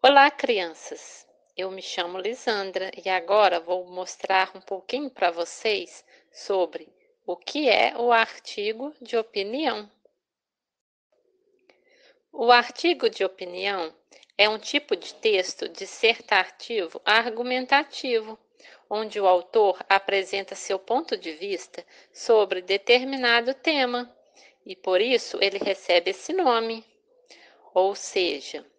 Olá, crianças! Eu me chamo Lisandra e agora vou mostrar um pouquinho para vocês sobre o que é o artigo de opinião. O artigo de opinião é um tipo de texto dissertativo argumentativo, onde o autor apresenta seu ponto de vista sobre determinado tema e por isso ele recebe esse nome. Ou seja,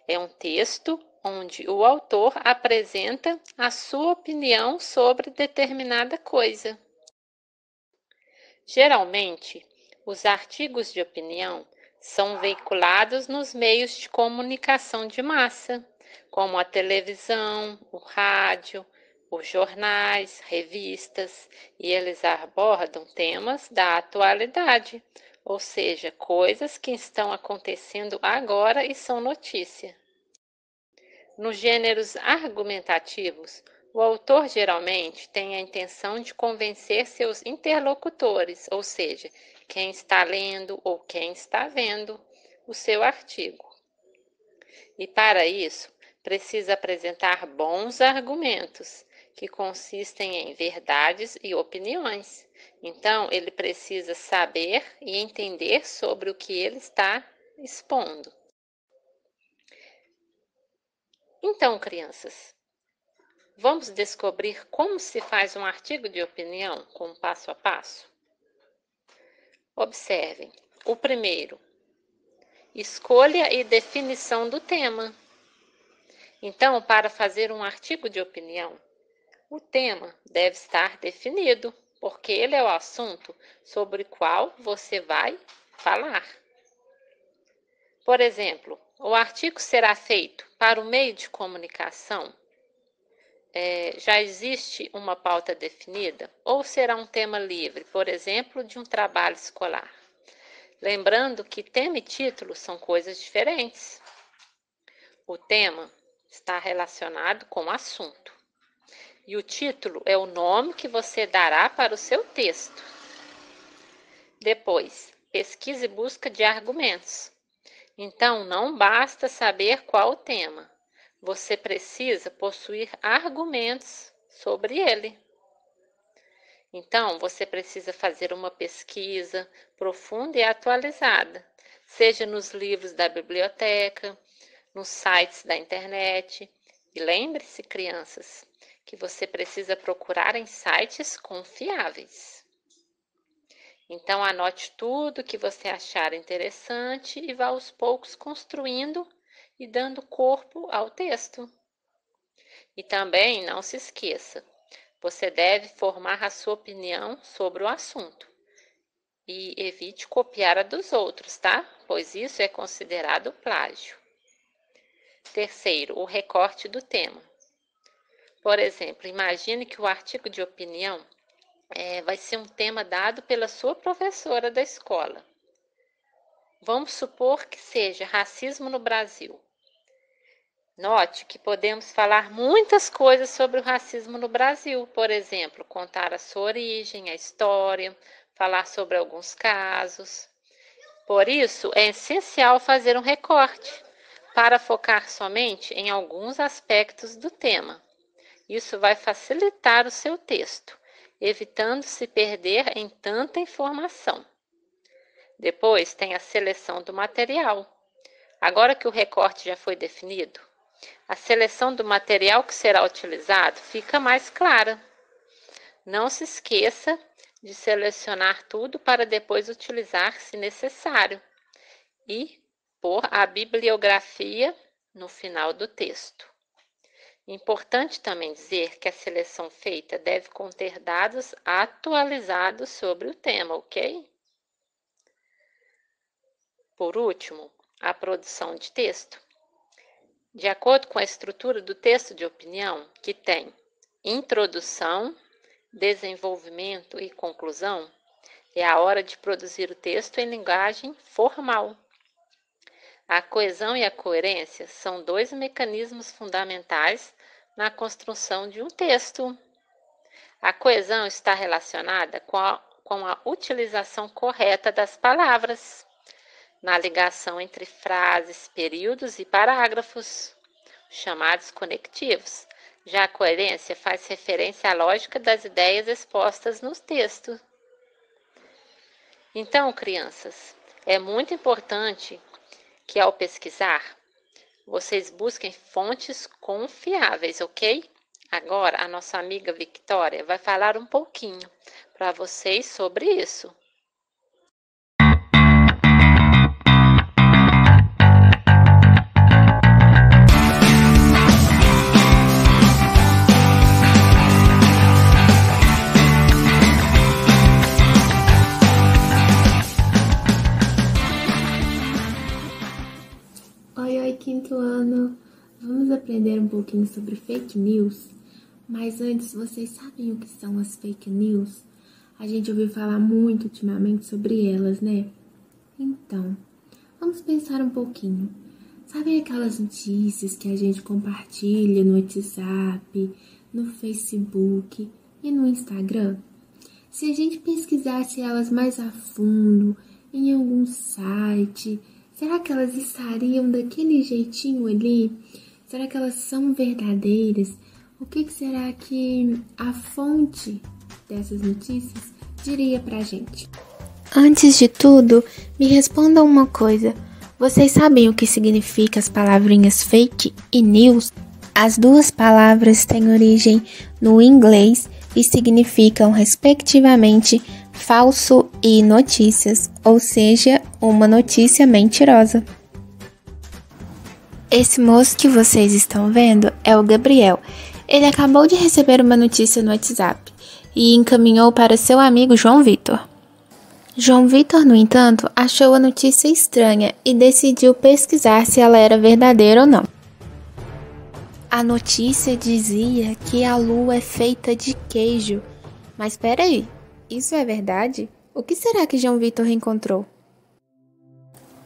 é um texto onde o autor apresenta a sua opinião sobre determinada coisa. Geralmente, os artigos de opinião são veiculados nos meios de comunicação de massa, como a televisão, o rádio, os jornais, revistas, e eles abordam temas da atualidade, ou seja, coisas que estão acontecendo agora e são notícia. Nos gêneros argumentativos, o autor geralmente tem a intenção de convencer seus interlocutores, ou seja, quem está lendo ou quem está vendo o seu artigo. E para isso, precisa apresentar bons argumentos, que consistem em verdades e opiniões. Então, ele precisa saber e entender sobre o que ele está expondo. Então, crianças, vamos descobrir como se faz um artigo de opinião com passo a passo? Observem. O primeiro, escolha e definição do tema. Então, para fazer um artigo de opinião, o tema deve estar definido, porque ele é o assunto sobre o qual você vai falar. Por exemplo, o artigo será feito para o meio de comunicação. Já existe uma pauta definida ou será um tema livre, por exemplo, de um trabalho escolar? Lembrando que tema e título são coisas diferentes. O tema está relacionado com o assunto e o título é o nome que você dará para o seu texto. Depois, pesquisa e busca de argumentos. Então, não basta saber qual o tema. Você precisa possuir argumentos sobre ele. Então, você precisa fazer uma pesquisa profunda e atualizada, seja nos livros da biblioteca, nos sites da internet. E lembre-se, crianças, que você precisa procurar em sites confiáveis. Então, anote tudo que você achar interessante e vá aos poucos construindo e dando corpo ao texto. E também não se esqueça, você deve formar a sua opinião sobre o assunto. E evite copiar a dos outros, tá? Pois isso é considerado plágio. Terceiro, o recorte do tema. Por exemplo, imagine que o artigo de opinião vai ser um tema dado pela sua professora da escola. Vamos supor que seja racismo no Brasil. Note que podemos falar muitas coisas sobre o racismo no Brasil, por exemplo, contar a sua origem, a história, falar sobre alguns casos. Por isso, é essencial fazer um recorte, para focar somente em alguns aspectos do tema. Isso vai facilitar o seu texto, evitando se perder em tanta informação. Depois tem a seleção do material. Agora que o recorte já foi definido, a seleção do material que será utilizado fica mais clara. Não se esqueça de selecionar tudo para depois utilizar se necessário e pôr a bibliografia no final do texto. Importante também dizer que a seleção feita deve conter dados atualizados sobre o tema, ok? Por último, a produção de texto. De acordo com a estrutura do texto de opinião, que tem introdução, desenvolvimento e conclusão, é a hora de produzir o texto em linguagem formal. A coesão e a coerência são dois mecanismos fundamentais na construção de um texto. A coesão está relacionada com a utilização correta das palavras, na ligação entre frases, períodos e parágrafos, chamados conectivos. Já a coerência faz referência à lógica das ideias expostas nos textos. Então, crianças, é muito importante que ao pesquisar, vocês busquem fontes confiáveis, ok? Agora, a nossa amiga Victoria vai falar um pouquinho para vocês sobre isso. Oi, quinto ano! Vamos aprender um pouquinho sobre fake news? Mas antes, vocês sabem o que são as fake news? A gente ouviu falar muito ultimamente sobre elas, né? Então, vamos pensar um pouquinho. Sabem aquelas notícias que a gente compartilha no WhatsApp, no Facebook e no Instagram? Se a gente pesquisasse elas mais a fundo, em algum site, será que elas estariam daquele jeitinho ali? Será que elas são verdadeiras? O que será que a fonte dessas notícias diria pra gente? Antes de tudo, me respondam uma coisa. Vocês sabem o que significa as palavrinhas fake e news? As duas palavras têm origem no inglês e significam, respectivamente, falso e notícias, ou seja, uma notícia mentirosa. Esse moço que vocês estão vendo é o Gabriel. Ele acabou de receber uma notícia no WhatsApp e encaminhou para seu amigo João Vitor. João Vitor, no entanto, achou a notícia estranha e decidiu pesquisar se ela era verdadeira ou não. A notícia dizia que a lua é feita de queijo. Mas peraí, isso é verdade? O que será que João Vitor encontrou?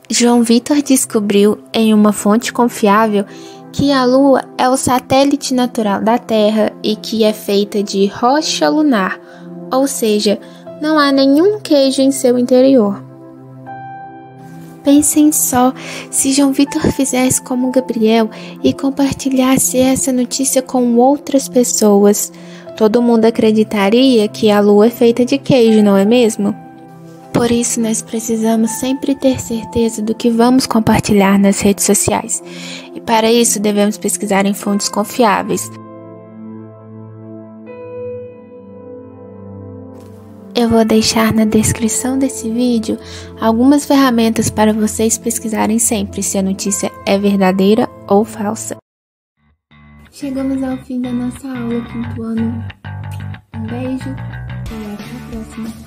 João Vitor descobriu em uma fonte confiável que a Lua é o satélite natural da Terra e que é feita de rocha lunar, ou seja, não há nenhum queijo em seu interior. Pensem só, se João Vitor fizesse como Gabriel e compartilhasse essa notícia com outras pessoas, todo mundo acreditaria que a Lua é feita de queijo, não é mesmo? Por isso, nós precisamos sempre ter certeza do que vamos compartilhar nas redes sociais. E para isso, devemos pesquisar em fontes confiáveis. Eu vou deixar na descrição desse vídeo algumas ferramentas para vocês pesquisarem sempre se a notícia é verdadeira ou falsa. Chegamos ao fim da nossa aula, quinto ano. Um beijo e até a próxima.